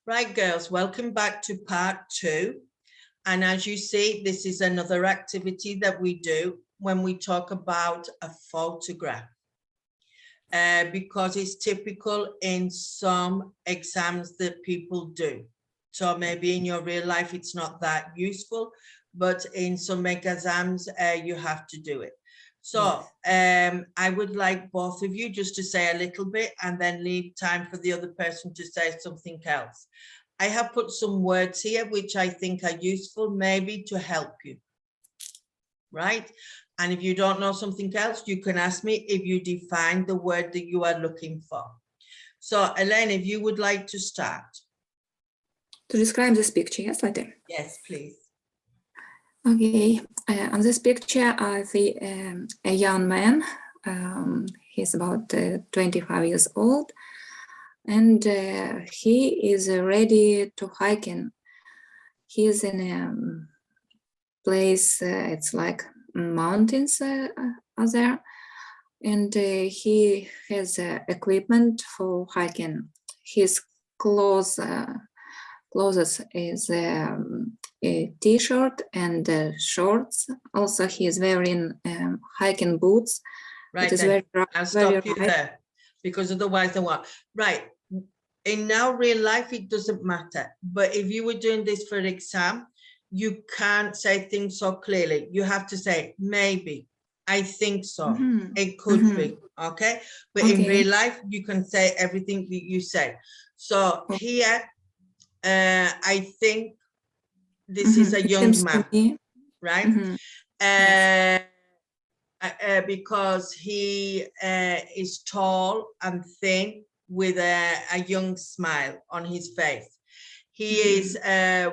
Right, girls, welcome back to part 2. And as you see, this is another activity that we do when we talk about a photograph, because it's typical in some exams that people do. So maybe in your real life, it's not that useful, but in some exams, you have to do it. So I would like both of you just to say a little bit and then leave time for the other person to say something else. I have put some words here which I think are useful maybe to help you, right? And if you don't know something else, you can ask me if you define the word that you are looking for. So Elena, if you would like to start. To describe this picture, yes, later? Yes, please. Okay, on this picture I see a young man. He's about 25 years old, and he is ready to hiking. He's in a place, it's like mountains are there, and he has equipment for hiking. His clothes is a t-shirt and shorts. Also, he is wearing hiking boots. Right, it is then. very, I'll stop you there because otherwise they won't. Right, in now real life it doesn't matter, but if you were doing this for exam, you can't say things so clearly. You have to say maybe, I think so, it could be, okay? But in real life you can say everything that you said. So here I think this is a young man, right? Because he is tall and thin with a young smile on his face. He is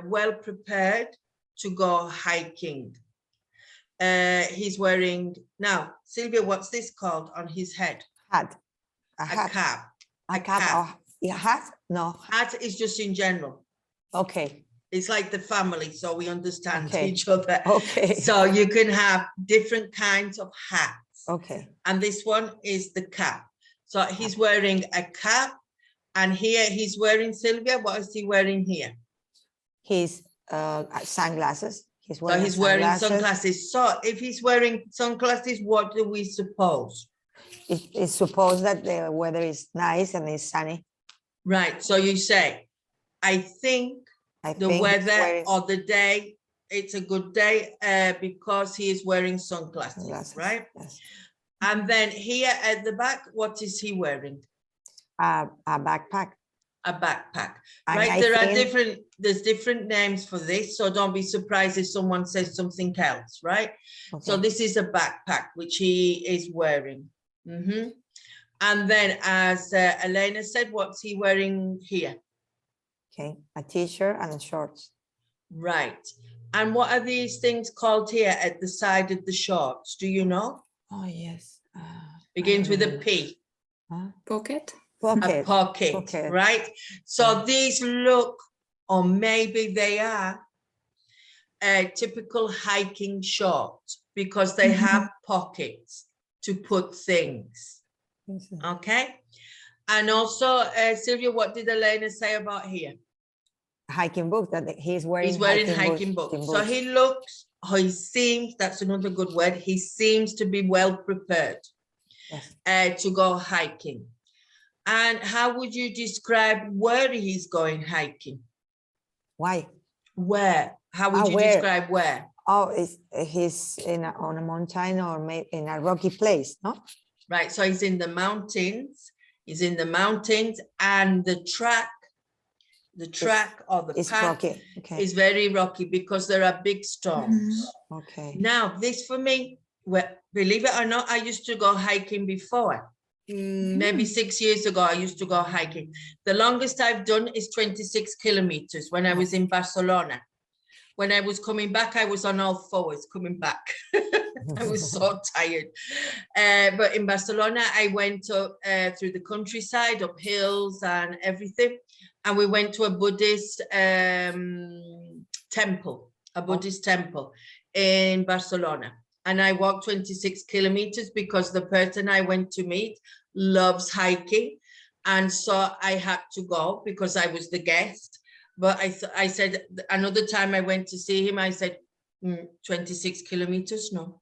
well prepared to go hiking. He's wearing, now, Silvia, what's this called on his head? Hat. A cap. A cap. A hat? No. Hat is just in general. Okay. It's like the family, so we understand each other. Okay. So you can have different kinds of hats. Okay. And this one is the cap. So he's wearing a cap, and here he's wearing, Silvia, what is he wearing here? He's sunglasses. He's wearing sunglasses. So if he's wearing sunglasses, what do we suppose? It's supposed that the weather is nice and it's sunny. Right. So you say, I think the weather or the day, it's a good day because he is wearing sunglasses, right? Yes. And then here at the back, what is he wearing? A backpack. A backpack, And right? There's different names for this, so don't be surprised if someone says something else, right? Okay. So this is a backpack which he is wearing. And then, as Elena said, what's he wearing here? Okay, a t-shirt and shorts. Right. And what are these things called here at the side of the shorts? Do you know? Oh yes. Begins with a P. Pocket. A pocket, right? So these look, or maybe they are, typical hiking shorts because they have pockets to put things. Okay. And also, Silvia, what did Elena say about here? Hiking boots, that he's wearing. He's wearing hiking boots. So he looks, he seems, that's another good word, he seems to be well prepared to go hiking. And how would you describe where he's going hiking? Why? Where? How would you describe where? Oh, he's on a mountain or maybe in a rocky place, no? Right, so he's in the mountains. He's in the mountains, and the track or the path is very rocky because there are big stones. Okay. Now, this for me, well, believe it or not, I used to go hiking before. Maybe 6 years ago, I used to go hiking. The longest I've done is 26 kilometers when I was in Barcelona. When I was coming back, I was on all fours coming back. I was so tired. But in Barcelona, I went up through the countryside, up hills and everything. And we went to a Buddhist temple, in Barcelona. And I walked 26 kilometers because the person I went to meet loves hiking. And so I had to go because I was the guest. But I said, another time I went to see him, I said, 26 kilometers, no.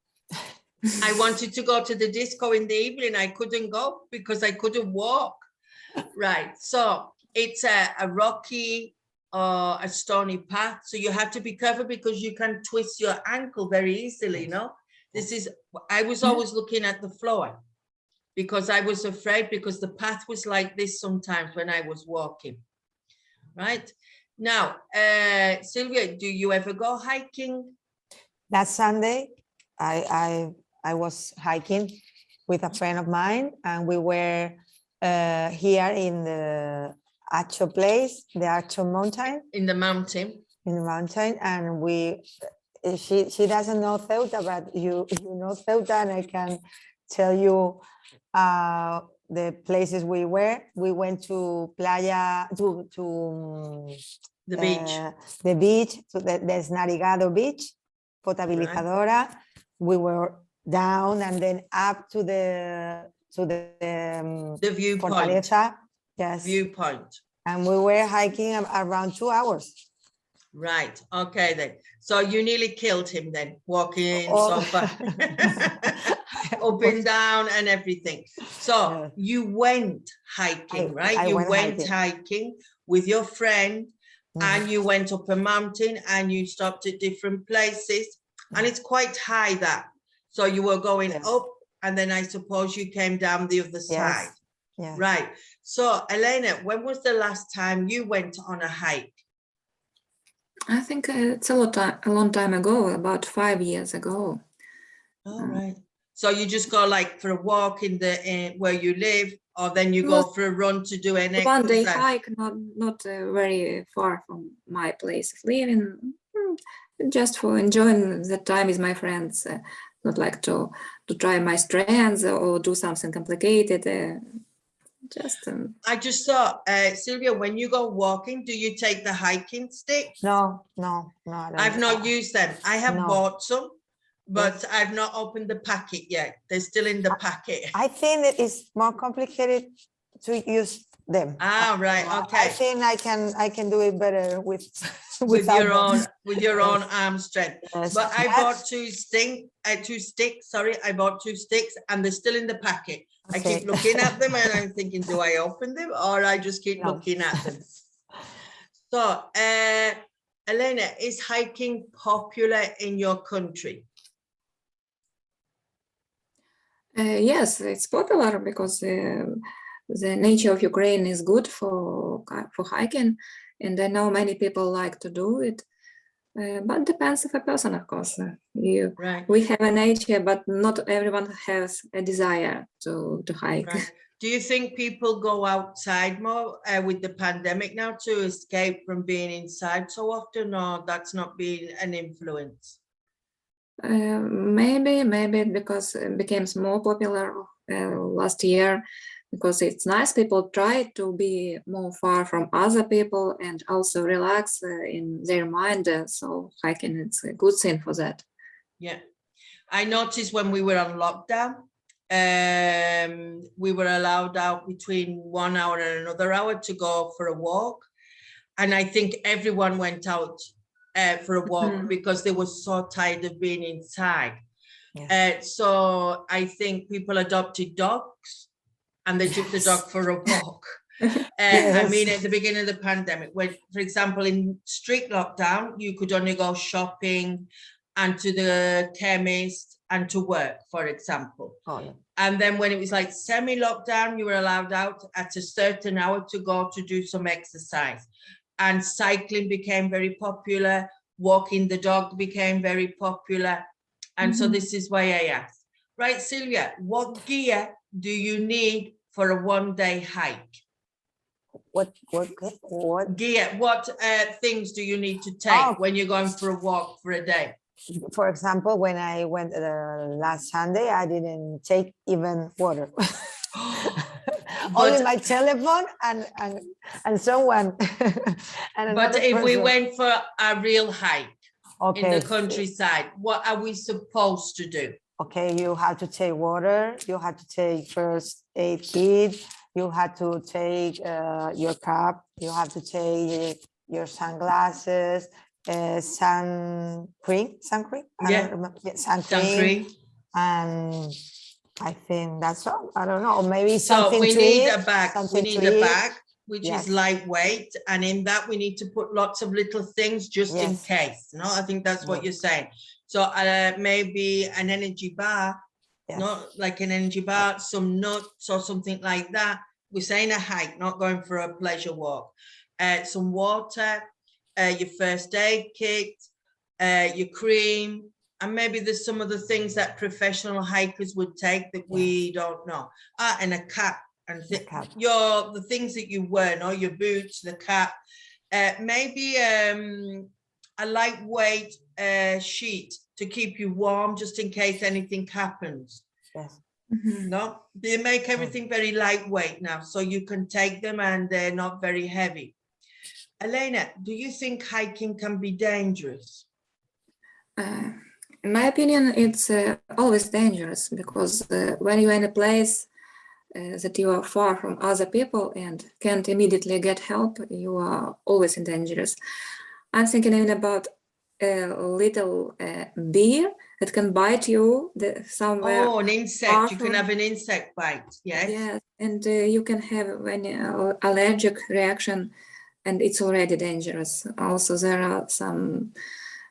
I wanted to go to the disco in the evening. I couldn't go because I couldn't walk. Right. So it's a rocky or a stony path. So you have to be careful because you can twist your ankle very easily, you know. I was always looking at the floor because I was afraid because the path was like this sometimes when I was walking. Right. Now, Silvia, do you ever go hiking? That Sunday, I was hiking with a friend of mine, and we were here in the Acho place, the Acho mountain. In the mountain. In the mountain, and she doesn't know Ceuta, but you know Ceuta, and I can tell you the places we were. We went to Playa, to the beach. The beach, so there's Narigado Beach, Potabilizadora. Right. We were down and then up to the viewpoint. Fortaleza. Yes. Viewpoint. And we were hiking around 2 hours. Right. Okay then. So you nearly killed him then, walking so far. Up and down and everything. So you went hiking, right? I you went hiking with your friend, and you went up a mountain and you stopped at different places, and it's quite high that. So you were going up, and then I suppose you came down the other side. Yeah. Right. So Elena, when was the last time you went on a hike? I think it's a long time ago, about 5 years ago. Oh, right. So you just go like for a walk in the where you live, or then you go for a run to do an exercise? One day hike, not very far from my place of living, just for enjoying the time with my friends, not like to try my strengths or do something complicated. I just thought, Silvia, when you go walking, do you take the hiking sticks? No. I've not used them. I have bought some, but I've not opened the packet yet. They're still in the packet. I think it is more complicated to use them. Ah, right. Okay. I think I can do it better with your own arm strength. Yes, but I bought two sticks. Sorry, I bought 2 sticks, and they're still in the packet. I keep looking at them, and I'm thinking, do I open them, or I just keep looking at them? So, Elena, is hiking popular in your country? Yes, it's popular because the nature of Ukraine is good for hiking, and I know many people like to do it. But depends of a person, of course. We have a nature, but not everyone has a desire to hike. Right. Do you think people go outside more with the pandemic now to escape from being inside so often, or that's not been an influence? Maybe because it became more popular last year, because it's nice. People try to be more far from other people and also relax in their mind. So hiking, it's a good thing for that. Yeah, I noticed when we were on lockdown, we were allowed out between 1 hour and another hour to go for a walk, and I think everyone went out for a walk because they were so tired of being inside. So I think people adopted dogs, and they took the dog for a walk. I mean, at the beginning of the pandemic, when, for example, in strict lockdown, you could only go shopping and to the chemist and to work, for example. And then when it was like semi-lockdown, you were allowed out at a certain hour to go to do some exercise. And cycling became very popular. Walking the dog became very popular. And so this is why I asked. Right, Silvia, what gear do you need for a one-day hike? What gear? What things do you need to take when you're going for a walk for a day? For example, when I went last Sunday, I didn't take even water. Only my telephone and someone. But if we went for a real hike in the countryside, what are we supposed to do? Okay, you have to take water. You have to take first aid kit. you had to take your cap, you have to take your sunglasses, sun cream. I Yeah. don't remember. Yeah, sun Sun cream. cream. And I think that's all. I don't know. Or maybe So something we to need eat. a bag. We Something need to a eat. bag, which is Yes. lightweight. And in that, we need to put lots of little things just in Yes. case. No, I think that's what Yes. you're saying. So maybe an energy bar, Yes. not like an energy bar, some nuts or something like that. We're saying a hike, not going for a pleasure walk. Some water, your first aid kit, your cream, and maybe there's some of the things that professional hikers would take that we don't know. And a cap, and the things that you wear, no, your boots, the cap, maybe a lightweight sheet to keep you warm, just in case anything happens. Yes. No, they make everything very lightweight now, so you can take them and they're not very heavy. Elena, do you think hiking can be dangerous? In my opinion, it's always dangerous, because when you're in a place that you are far from other people and can't immediately get help, you are always in dangerous. I'm thinking even about a little bee that can bite you somewhere. Oh, an insect. You can have an insect bite. Yes. Yes, and you can have an allergic reaction, and it's already dangerous. Also, there are some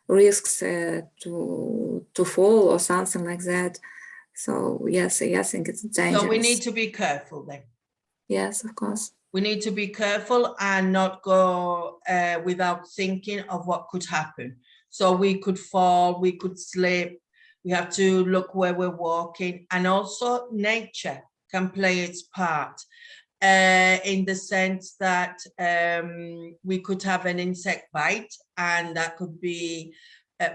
risks to fall or something like that. So yes, I think it's dangerous. So we need to be careful then. Yes, of course. We need to be careful and not go without thinking of what could happen. So we could fall, we could slip. We have to look where we're walking, and also nature can play its part in the sense that we could have an insect bite, and that could be,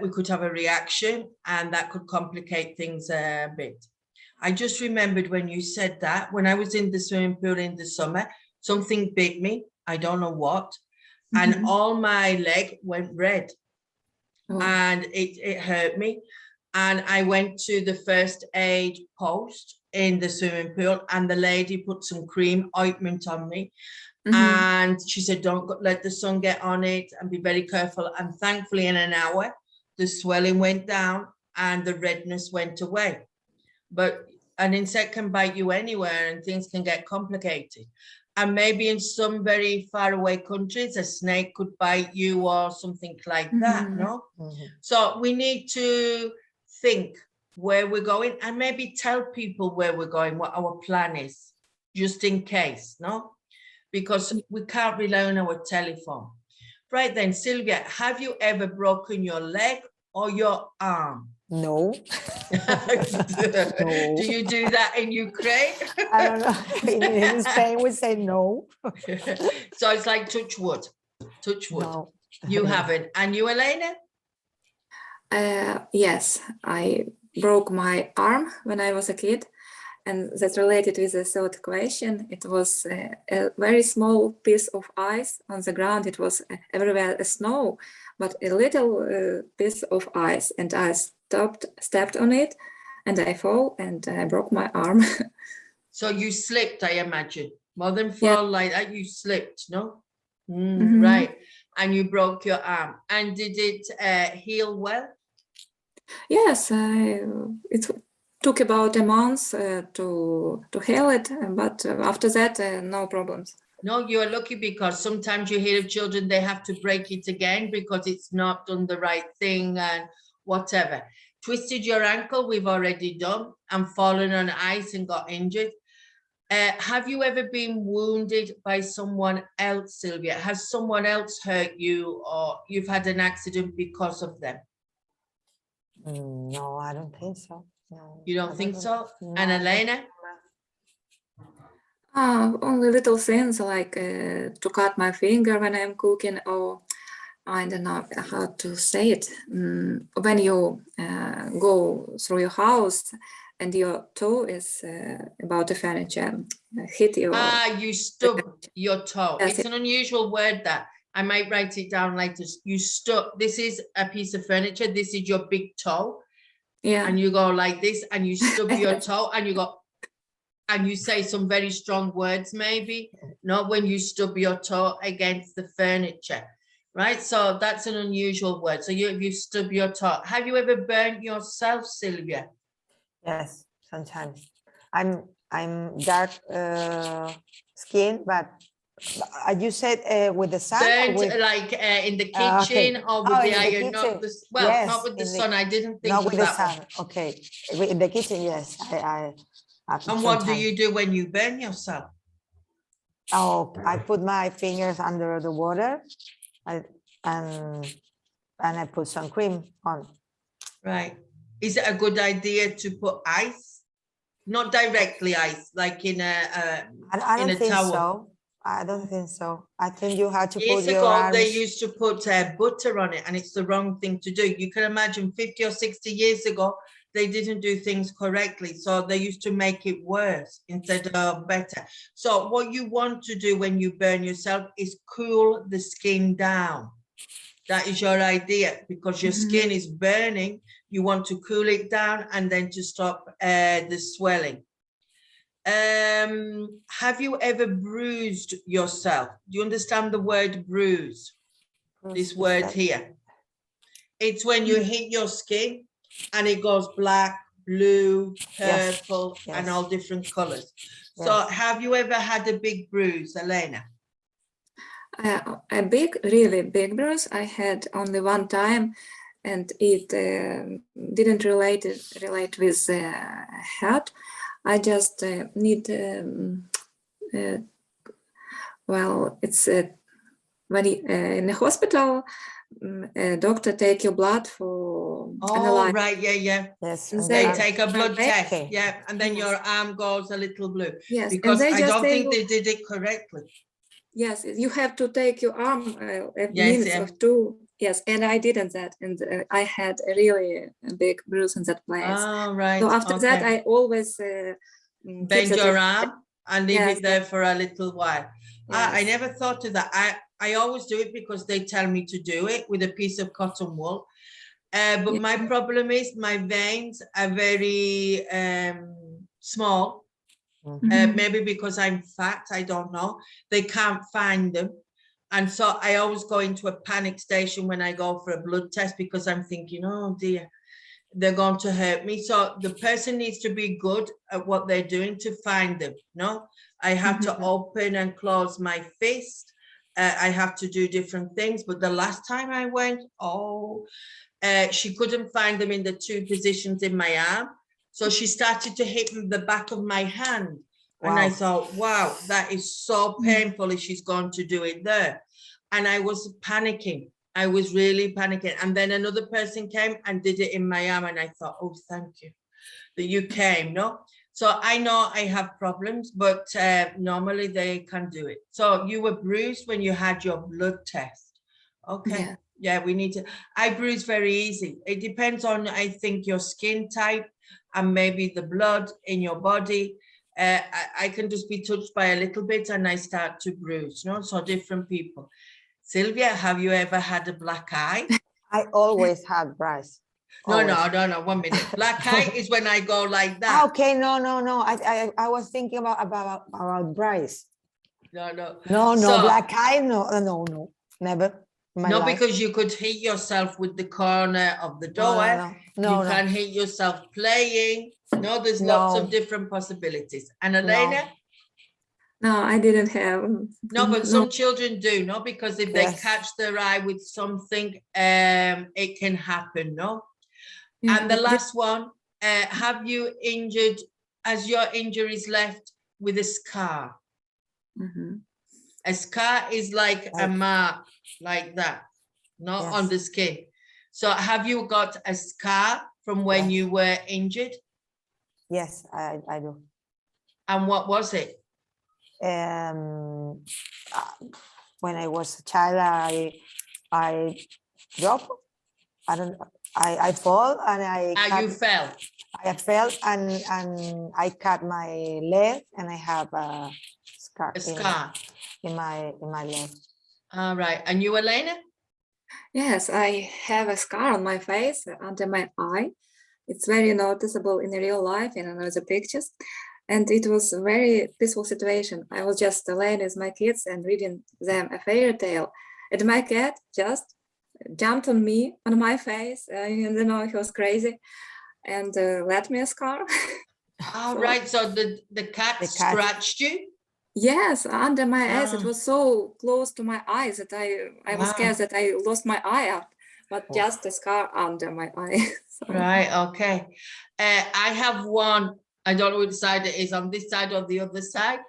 we could have a reaction, and that could complicate things a bit. I just remembered when you said that, when I was in the swimming pool in the summer, something bit me, I don't know what, and all my leg went red. And it hurt me. And I went to the first aid post in the swimming pool, and the lady put some cream ointment on me. And she said, don't let the sun get on it and be very careful. And thankfully in an hour, the swelling went down and the redness went away. But an insect can bite you anywhere and things can get complicated. And maybe in some very far away countries, a snake could bite you or something like that, no? So we need to think where we're going and maybe tell people where we're going, what our plan is, just in case, no? Because we can't rely on our telephone. Right then, Silvia, have you ever broken your leg or your arm? No. No. Do you do that in Ukraine? I don't know. In Spain, we say no. So it's like touch wood. Touch wood. No. You haven't. And you, Elena? Yes, I broke my arm when I was a kid, and that's related with the third question. It was a very small piece of ice on the ground. It was everywhere snow, but a little piece of ice, and I stepped on it, and I fall, and I broke my arm. So you slipped, I imagine. More than fall like that, you slipped, no? Right. And you broke your arm. And did it heal well? Yes, it took about a month to heal it, but after that, no problems. No, you're lucky, because sometimes you hear of children, they have to break it again because it's not done the right thing and whatever. Twisted your ankle, we've already done, and fallen on ice and got injured. Have you ever been wounded by someone else, Silvia? Has someone else hurt you, or you've had an accident because of them? No, I don't think so. No, you don't think so? No, And Elena? Only little things like to cut my finger when I'm cooking, or I don't know how to say it. When you go through your house and your toe is about the furniture, hit your... you stub your toe. Yes, it's an unusual word that I might write it down like this. You stub, this is a piece of furniture. This is your big toe. Yeah. And you go like this and you stub your toe and you go, and you say some very strong words, maybe, not when you stub your toe against the furniture, right? So that's an unusual word. So you stub your toe. Have you ever burnt yourself, Silvia? Yes, sometimes. I'm dark skin, but you said with the sun or Burnt with like in the kitchen okay. or with the in the iron, not kitchen. the, well, Yes, not with the in sun. I didn't think not of with the that one. sun. Okay, in the kitchen, yes. I And what do sometimes. you do when you burn yourself? Oh, I put my fingers under the water, and I put some cream on. Right. Is it a good idea to put ice? Not directly ice, like in I in don't a think towel. so. I don't think so. I think you have to Years put your ago, they arms. used to put butter on it, and it's the wrong thing to do. You can imagine 50 or 60 years ago, they didn't do things correctly. So they used to make it worse instead of better. So what you want to do when you burn yourself is cool the skin down. That is your idea, because your skin is burning. You want to cool it down and then to stop the swelling. Have you ever bruised yourself? Do you understand the word bruise? This word here. It's when you hit your skin and it goes black, blue, purple, Yes. and all different colors. So Yes. have you ever had a big bruise, Elena? A big, really big bruise I had only one time, and it didn't relate with head. I just need well, it's when in the hospital, a doctor take your blood for analyze. Right, yeah. Yes. And They they take a blood test, Okay. yeah, and then Yes. your arm goes a little blue. Yes, Because and they I just don't say think they did it correctly. yes, you have to take your arm a Yes, minute or two. Yes, and I didn't that, and I had a really big bruise in that place. Oh, right. So after that, I always bend your arm and leave Yes, it there for a little while. I yes. never thought of that. I always do it because they tell me to do it with a piece of cotton wool. But my problem is my veins are very small. Maybe because I'm fat, I don't know. They can't find them. And so I always go into a panic station when I go for a blood test, because I'm thinking, oh dear, they're going to hurt me. So the person needs to be good at what they're doing to find them. No, I have to open and close my fist. I have to do different things. But the last time I went, she couldn't find them in the two positions in my arm. So she started to hit the back of my hand. Wow. And I thought, wow, that is so painful if she's going to do it there. And I was panicking. I was really panicking. And then another person came and did it in my arm. And I thought, oh, thank you that you came, no? So I know I have problems, but normally they can do it. So you were bruised when you had your blood test. Okay. Yeah, we need to. I bruise very easy. It depends on, I think, your skin type and maybe the blood in your body. I can just be touched by a little bit and I start to bruise, you know, so different people. Sylvia, have you ever had a black eye? I always have bruise. No, 1 minute. Black eye is when I go like that. Okay, no. I was thinking about bruise. No. No, So, black eye, no, never. No, because you could hit yourself with the corner of the door. No, you can hit yourself playing. No, there's lots of different possibilities. And Elena? No, I didn't have. No, but some children do, no? Because if they catch their eye with something, it can happen, no? And the last one, have you injured, as your injuries left with a scar? A scar is like a mark, like that, not on the skin. So have you got a scar from when you were injured? Yes, I do. And what was it? When I was a child, I dropped. I fall and you fell. I fell and I cut my leg and I have a scar. In my leg. All right. And you, Elena? Yes, I have a scar on my face under my eye. It's very noticeable in real life and in other pictures. And it was a very peaceful situation. I was just alone with my kids and reading them a fairy tale. And my cat just jumped on me, on my face. You know, he was crazy and left me a scar. All So- right. So the cat scratched you? Yes, under my eyes. It Wow. was so close to my eyes that I was Wow. scared that I lost my eye out, but Oh. just a scar under my eye. So- Right. Okay. I have one. I don't know which side it is, on this side or the other side.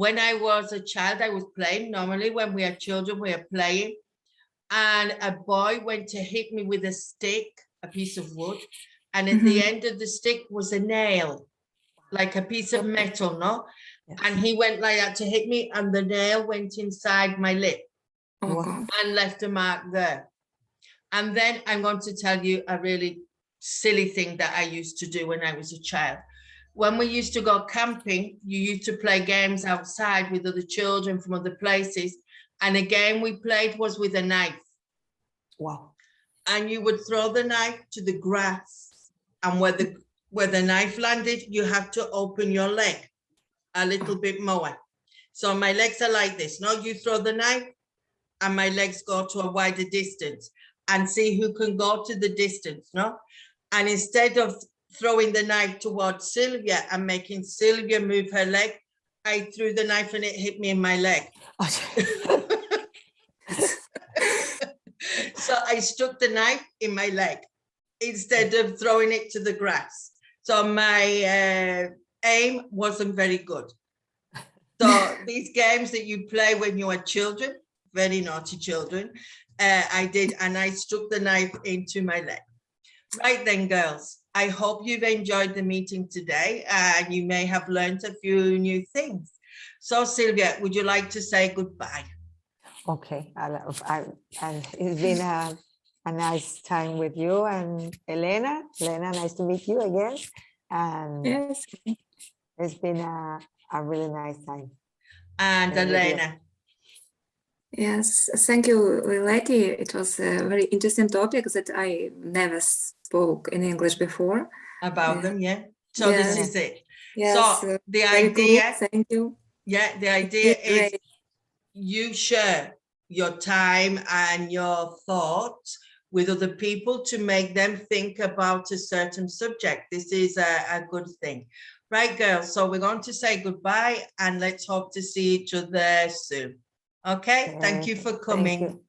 When I was a child, I was playing. Normally, when we are children, we are playing. And a boy went to hit me with a stick, a piece of wood. And at the Mhm. end of the stick was a nail, like a piece of metal, no? Yes. And he went like that to hit me, and the nail went inside my lip Oh Wow. God. and left a mark there. And then I'm going to tell you a really silly thing that I used to do when I was a child. When we used to go camping, you used to play games outside with other children from other places. And a game we played was with a knife. Wow. And you would throw the knife to the grass. And where the knife landed, you have to open your leg a little bit more. So my legs are like this. Now you throw the knife and my legs go to a wider distance and see who can go to the distance, no? And instead of throwing the knife towards Silvia and making Silvia move her leg, I threw the knife and it hit me in my leg. So I stuck the knife in my leg instead of throwing it to the grass. So my aim wasn't very good. So these games that you play when you are children, very naughty children, I did, and I stuck the knife into my leg. Right then, girls, I hope you've enjoyed the meeting today and you may have learned a few new things. So Silvia, would you like to say goodbye? Okay, and it's been a nice time with you and Elena. Elena, nice to meet you again. And Yes. it's been a really nice time. And Thank you. Elena. Yes, thank you, Leti. It was a very interesting topic that I never spoke in English before. About Yeah. them, yeah. So this Yes. is it. Yes, So the very cool. idea, Thank you. yeah, the idea It's is great. you share your time and your thoughts with other people to make them think about a certain subject. This is a good thing. Right, girls? So we're going to say goodbye and let's hope to see each other soon. Okay? Thank you for coming. Thank you.